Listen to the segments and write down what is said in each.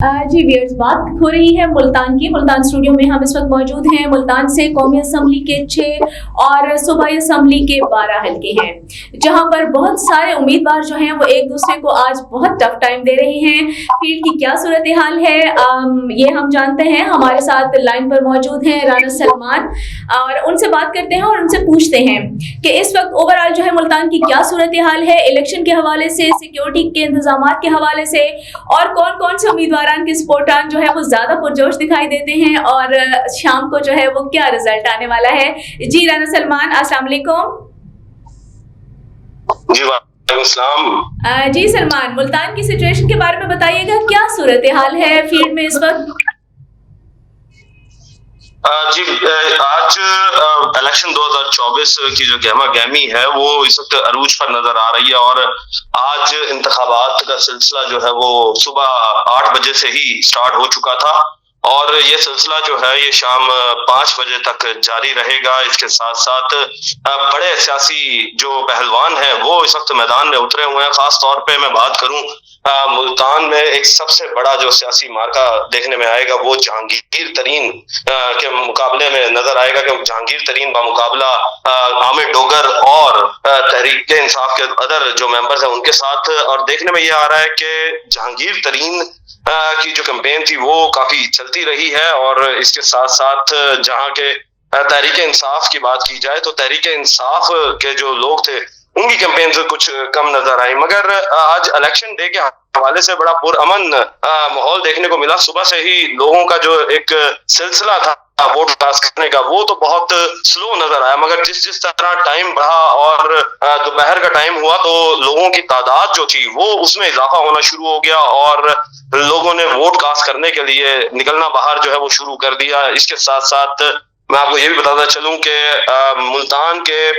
जी viewers, बात हो रही है मुल्तान की। मुल्तान स्टूडियो में हम इस वक्त मौजूद हैं। मुल्तान से कौमी असम्बली के 6 और सूबाई असम्बली के 12 हल्के हैं, जहां पर बहुत सारे उम्मीदवार जो हैं वो एक दूसरे को आज बहुत टफ टाइम दे रहे हैं। फील्ड की क्या सूरत हाल है ये हम जानते हैं। हमारे साथ लाइन पर मौजूद हैं राना सलमान, और उनसे बात करते हैं और उनसे पूछते हैं कि इस वक्त ओवरऑल जो है मुल्तान की क्या सूरत हाल है, इलेक्शन के हवाले से, सिक्योरिटी के इंतजाम के हवाले से, और कौन कौन से उम्मीदवार के सपोर्टान जो है वो ज्यादा पुरजोश दिखाई देते हैं, और शाम को जो है वो क्या रिजल्ट आने वाला है। जी राना सलमान, अस्सलाम वालेकुम। जी वालेकुम सलाम। जी सलमान, मुल्तान की सिचुएशन के बारे में बताइएगा, क्या सूरत हाल है फील्ड में इस वक्त। जी आज इलेक्शन 2024 की जो गहमा गहमी है वो इस वक्त अरूज पर नजर आ रही है, और आज इंतखाबात का सिलसिला जो है वो सुबह 8 बजे से ही स्टार्ट हो चुका था, और ये सिलसिला जो है ये शाम 5 बजे तक जारी रहेगा। इसके साथ साथ बड़े सियासी जो पहलवान हैं वो इस वक्त मैदान में उतरे हुए हैं। खास तौर पे मैं बात करूं, मुल्तान में एक सबसे बड़ा जो सियासी मार्का देखने में आएगा वो जहांगीर तरीन के मुकाबले में नजर आएगा, कि जहांगीर तरीन बामुकाबला आमिर डोगर और तहरीक इंसाफ के अदर जो मेंबर्स हैं उनके साथ। और देखने में ये आ रहा है कि जहांगीर तरीन की जो कैंपेन थी वो काफी चलती रही है, और इसके साथ साथ जहां के तहरीक इंसाफ की बात की जाए तो तहरीक इंसाफ के जो लोग थे उनकी कैंपेन से कुछ कम नजर आई। मगर आज इलेक्शन डे के हवाले से बड़ा पुरअमन माहौल देखने को मिला। सुबह से ही लोगों का जो एक सिलसिला था वोट कास्ट करने का वो तो बहुत स्लो नजर आया, मगर जिस जिस तरह टाइम बढ़ा और दोपहर का टाइम हुआ तो लोगों की तादाद जो थी वो उसमें इजाफा होना शुरू हो गया, और लोगों ने वोट कास्ट करने के लिए निकलना बाहर जो है वो शुरू कर दिया। इसके साथ साथ मैं आपको ये भी बताता चलूं कि मुल्तान के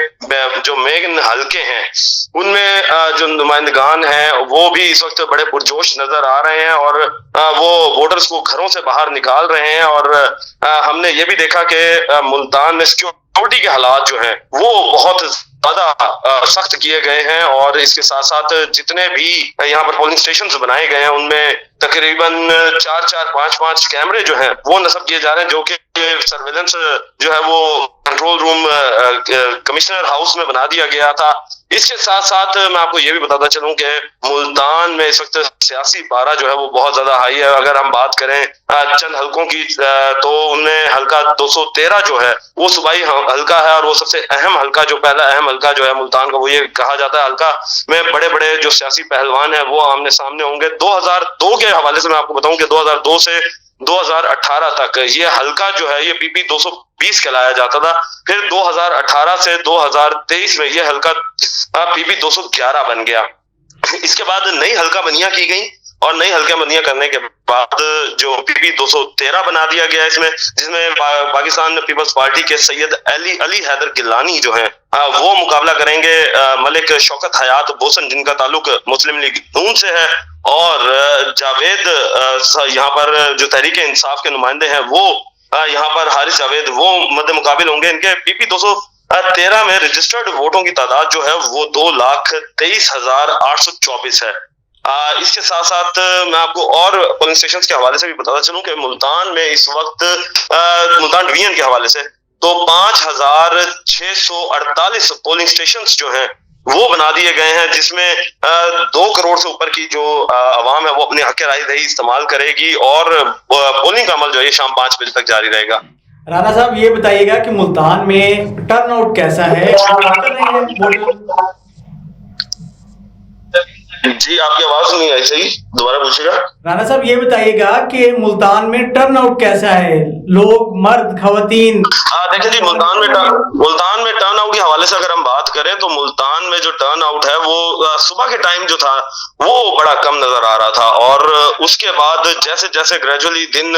जो मेन हलके हैं उनमें जो नुमाइंदगान हैं वो भी इस वक्त बड़े पुरजोश नजर आ रहे हैं, और वो वोटर्स को घरों से बाहर निकाल रहे हैं। और हमने ये भी देखा कि मुल्तान में सिक्योरिटी के हालात जो हैं वो बहुत ज्यादा सख्त किए गए हैं, और इसके साथ साथ जितने भी यहाँ पर पोलिंग स्टेशन बनाए गए हैं उनमें तकरीबन 4-4, 5-5 कैमरे जो हैं वो नस्ब किए जा रहे हैं, जो कि सर्वेलेंस जो है वो कंट्रोल रूम कमिश्नर हाउस में बना दिया गया था। इसके साथ साथ मैं आपको ये भी बताता चलूं कि मुल्तान में इस वक्त सियासी पारा जो है वो बहुत ज्यादा हाई है। अगर हम बात करें चंद हलकों की तो उनमें हल्का 213 जो है वो सूबाई हल्का है, और वो सबसे अहम हल्का, जो पहला अहम हल्का जो है मुल्तान का, वो ये कहा जाता है हल्का में बड़े बड़े जो सियासी पहलवान है वो आमने सामने होंगे। 2002 के हवाले से मैं आपको बताऊं कि 2002 से 2018 तक ये हल्का जो है ये पीपी 220 कहलाया जाता था। फिर 2018 से 2023 में ये हल्का पीपी 211 बन गया। इसके बाद नई हल्का बंदियां की गई, और नई हल्का बंदियां करने के बाद जो पीपी 213 बना दिया गया इसमें, जिसमें पाकिस्तान पीपल्स पार्टी के सैयद अली हैदर गिलानी जो है वो मुकाबला करेंगे मलिक शौकत हयात बोसन, जिनका ताल्लुक मुस्लिम लीग नून से है, और जावेद यहाँ पर जो तहरीक इंसाफ के नुमाइंदे हैं वो यहाँ पर हारिस जावेद वो मद्दे मुकाबिल होंगे। इनके पीपी 213 में रजिस्टर्ड वोटों की तादाद जो है वो 2,23,824 है। इसके साथ साथ मैं आपको और पोलिंग स्टेशन के हवाले से भी बताता चलूं कि मुल्तान में इस वक्त मुल्तान डिवीजन के हवाले से तो 5,648 पोलिंग स्टेशन जो हैं वो बना दिए गए हैं, जिसमें 2 करोड़ से ऊपर की जो आवाम है वो अपने हक राय दही इस्तेमाल करेगी, और पोलिंग का अमल जो है शाम 5 बजे तक जारी रहेगा। राना साहब ये बताइएगा कि मुल्तान में टर्नआउट कैसा है? जी आपकी आवाज नहीं आई सही, दोबारा पूछिएगा। राना साहब ये बताइएगा कि मुल्तान में टर्नआउट कैसा है, लोग मर्द खवातीन? देखिए जी, मुल्तान में टर्नआउट के हवाले से अगर हम बात करें तो मुल्तान में जो टर्नआउट है वो सुबह के टाइम जो था वो बड़ा कम नजर आ रहा था, और उसके बाद जैसे जैसे ग्रेजुअली दिन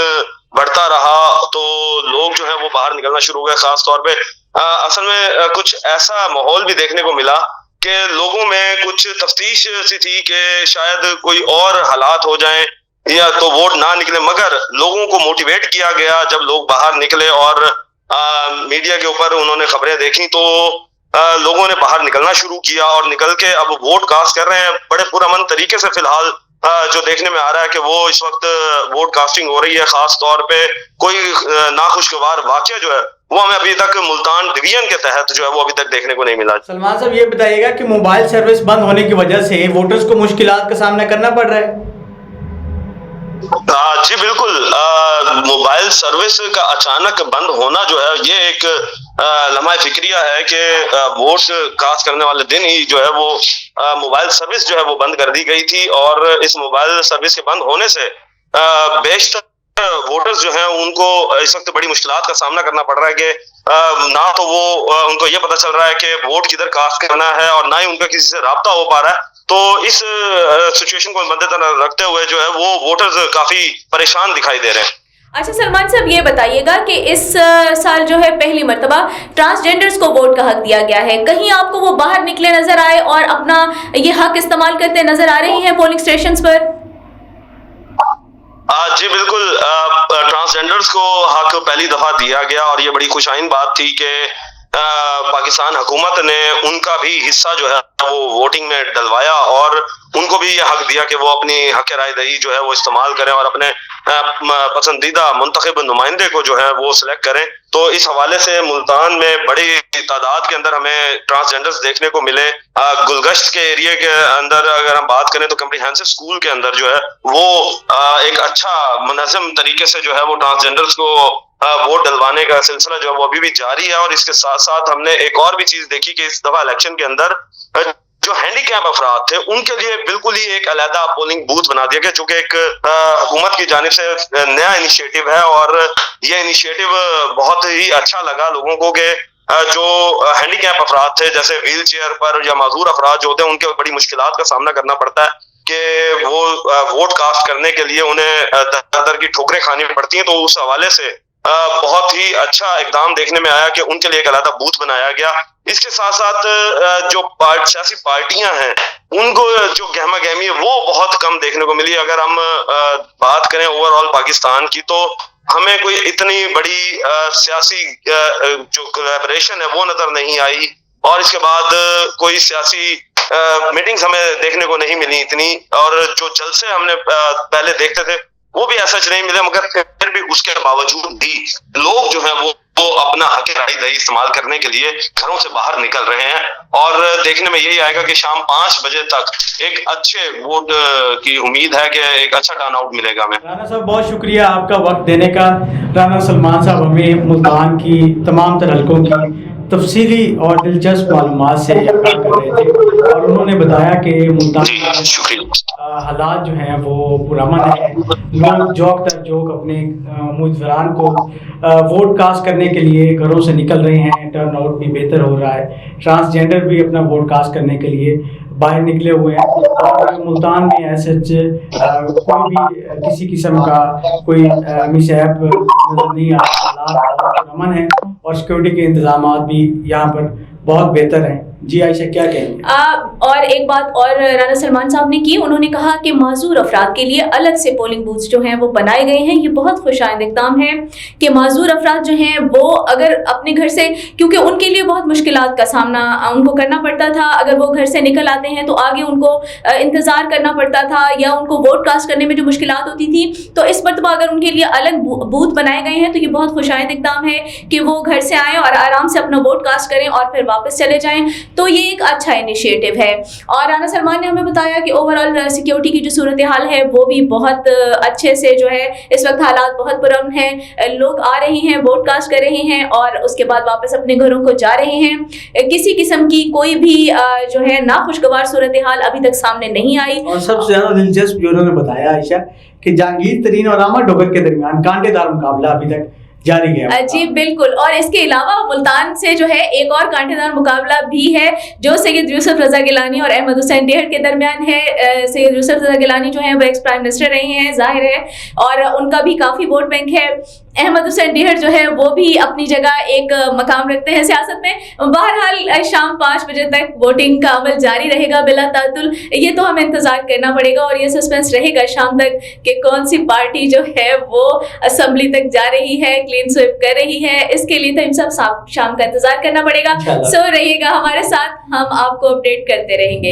बढ़ता रहा तो लोग जो है वो बाहर निकलना शुरू हो गए। खास तौर पे असल में कुछ ऐसा माहौल भी देखने को मिला कि लोगों में कुछ तफ्तीश सी थी कि शायद कोई और हालात हो जाएं या तो वोट ना निकले, मगर लोगों को मोटिवेट किया गया जब लोग बाहर निकले और मीडिया के ऊपर उन्होंने खबरें देखी तो लोगों ने बाहर निकलना शुरू किया और निकल के अब वोट कास्ट कर रहे हैं बड़े पुरअमन तरीके से। फिलहाल जो देखने में आ रहा है कि वो इस वक्त वोट कास्टिंग हो रही है, खास तौर पे कोई नाखुशगवार वाकया जो है वो हमें अभी तक मुल्तान डिवीजन के तहत जो है वो अभी तक देखने को नहीं मिला। सलमान साहब ये बताइएगा कि मोबाइल सर्विस बंद होने की वजह से वोटर्स को मुश्किलात का सामना करना पड़ रहा है? जी बिल्कुल, मोबाइल सर्विस का अचानक बंद होना जो है ये एक लम्हा फिक्रिया है कि वोट कास्ट करने वाले दिन ही जो है वो मोबाइल सर्विस जो है वो बंद कर दी गई थी, और इस मोबाइल सर्विस के बंद होने से बेशतर वोटर्स जो हैं उनको इस वक्त बड़ी मुश्किलात का सामना करना पड़ रहा है कि ना तो वो उनको ये पता चल रहा है कि वोट किधर कास्ट करना है, और ना ही उनका किसी से राब्ता हो पा रहा है। तो इस सिचुएशन को मद्देनजर रखते हुए जो है वो वोटर्स काफी परेशान दिखाई दे रहे हैं। अच्छा सलमान साहब ये बताइएगा कि इस साल जो है पहली मर्तबा ट्रांसजेंडर्स को वोट का हक दिया गया है, कहीं आपको वो बाहर निकले नजर आए और अपना ये हक इस्तेमाल करते नजर आ रही हैं पोलिंग स्टेशंस पर? जी बिल्कुल, ट्रांसजेंडर्स को हक पहली दफा दिया गया, और ये बड़ी खुशाइन बात थी कि पाकिस्तान हुकूमत ने उनका भी हिस्सा जो है वो वोटिंग में डलवाया, और उनको भी ये हक दिया कि वो अपनी हक राय दही जो है वो इस्तेमाल करें और अपने पसंदीदा मुंतखब नुमाइंदे को जो है वो सिलेक्ट करें। तो इस हवाले से मुल्तान में बड़ी तादाद के अंदर हमें ट्रांसजेंडर्स देखने को मिले। गुलगश्त के एरिया के अंदर अगर हम बात करें तो कम्प्रीहेंसिव स्कूल के अंदर जो है वो एक अच्छा मुनज़्ज़म तरीके से जो है वो ट्रांसजेंडर्स को वोट डलवाने का सिलसिला जो है वो अभी भी जारी है। और इसके साथ साथ हमने एक और भी चीज देखी कि इस दफा इलेक्शन के अंदर जो हैंडीकैप अफराद थे उनके लिए बिल्कुल ही एक अलहदा पोलिंग बूथ बना दिया गया, जो कि एक हुकूमत की जानिब से नया इनिशिएटिव है, और ये इनिशिएटिव बहुत ही अच्छा लगा लोगों को कि जो हैंडीकैप अफराद थे, जैसे व्हील चेयर पर या माजूर अफराद जो होते हैं, उनके बड़ी मुश्किलात का सामना करना पड़ता है कि वो वोट कास्ट करने के लिए उन्हें दर दर की ठोकरें खानी पड़ती हैं। तो उस हवाले से बहुत ही अच्छा इकदाम देखने में आया कि उनके लिए एक अलग बूथ बनाया गया। इसके साथ साथ जो सियासी पार्टियां हैं उनको जो गहमा गहमी है वो बहुत कम देखने को मिली। अगर हम बात करें ओवरऑल पाकिस्तान की, तो हमें कोई इतनी बड़ी सियासी जो कोलैबोरेशन है वो नजर नहीं आई, और इसके बाद कोई सियासी मीटिंग्स हमें देखने को नहीं मिली इतनी, और जो जलसे हमने पहले देखते थे वो भी ऐसा नहीं मिला। मगर फिर भी उसके बावजूद भी लोग जो है वो अपना हक राय दही इस्तेमाल करने के लिए घरों से बाहर निकल रहे हैं, और देखने में यही आएगा कि शाम 5 बजे तक एक अच्छे वोट की उम्मीद है कि एक अच्छा टर्न आउट मिलेगा हमें। राना साहब बहुत शुक्रिया आपका वक्त देने का। राना सलमान साहब हमें मुल्तान की तमाम तर हलकों की तफसीली और दिलचस्प मालूमात से आगाह कर रहे थे, और उन्होंने बताया कि मुल्तान हालात जो हैं वो पुरअमन है। लोग जोक तर जोक अपने उम्मीदवारान को वोट कास्ट करने के लिए घरों से निकल रहे हैं, टर्न आउट भी बेहतर हो रहा है। ट्रांसजेंडर भी अपना वोट कास्ट करने के लिए बाहर निकले हुए हैं, और मुल्तान में ऐसे कोई भी किसी किस्म का कोई मिसहैप नजर नहीं आ रहा। हालात अमन है और सिक्योरिटी के इंतजाम भी यहाँ पर बहुत बेहतर हैं। जी आयशा क्या कहेंगे? और एक बात और राना सलमान साहब ने की, उन्होंने कहा कि माजूर अफराद के लिए अलग से पोलिंग बूथ्स जो हैं वो बनाए गए हैं। ये बहुत खुशाइंद इक़दाम है कि माजूर अफराद जो हैं वो अगर अपने घर से, क्योंकि उनके लिए बहुत मुश्किलात का सामना उनको करना पड़ता था, अगर वो घर से निकल आते हैं तो आगे उनको इंतज़ार करना पड़ता था या उनको वोट कास्ट करने में जो मुश्किलात होती थी, तो इस मरतबा अगर उनके लिए अलग बूथ बनाए गए हैं तो ये बहुत खुशाइंद इक़दाम है कि वो घर से आएँ और आराम से अपना वोट कास्ट करें और फिर वापस चले जाएँ। तो ये एक अच्छा इनिशिएटिव है। और राना सलमान ने हमें बताया कि ओवरऑल सिक्योरिटी की जो सूरत हाल है वो भी बहुत अच्छे से जो है, इस वक्त हालात बहुत पुरअमन हैं, लोग आ रहे हैं, वोट कास्ट कर रहे हैं और उसके बाद वापस अपने घरों को जा रहे हैं। किसी किस्म की कोई भी जो है नाखुशगवार सूरत हाल अभी तक सामने नहीं आई। और सबसे ज्यादा दिलचस्प जो उन्होंने बताया आयशा कि जहांगीर तरीन और रामा डोगर के दरमियान कांटेदार मुकाबला अभी तक जारी है। जी बिल्कुल, और इसके अलावा मुल्तान से जो है एक और कांटेदार मुकाबला भी है जो सैयद यूसुफ रजा गिलानी और अहमद हुसैन डेहर के दरमियान है। सैयद यूसुफ रजा गिलानी जो है वो एक्स प्राइम मिनिस्टर रहे हैं, जाहिर है, और उनका भी काफ़ी वोट बैंक है। अहमद हुसैन डेहर जो है वो भी अपनी जगह एक मकाम रखते हैं सियासत में। बहरहाल शाम 5 बजे तक वोटिंग का अमल जारी रहेगा बिला तातुल। ये तो हमें इंतजार करना पड़ेगा और ये सस्पेंस रहेगा शाम तक कि कौन सी पार्टी जो है वो असेंबली तक जा रही है, क्लीन स्वीप कर रही है। इसके लिए तो इन सब शाम का इंतजार करना पड़ेगा। सो रहिएगा हमारे साथ, हम आपको अपडेट करते रहेंगे।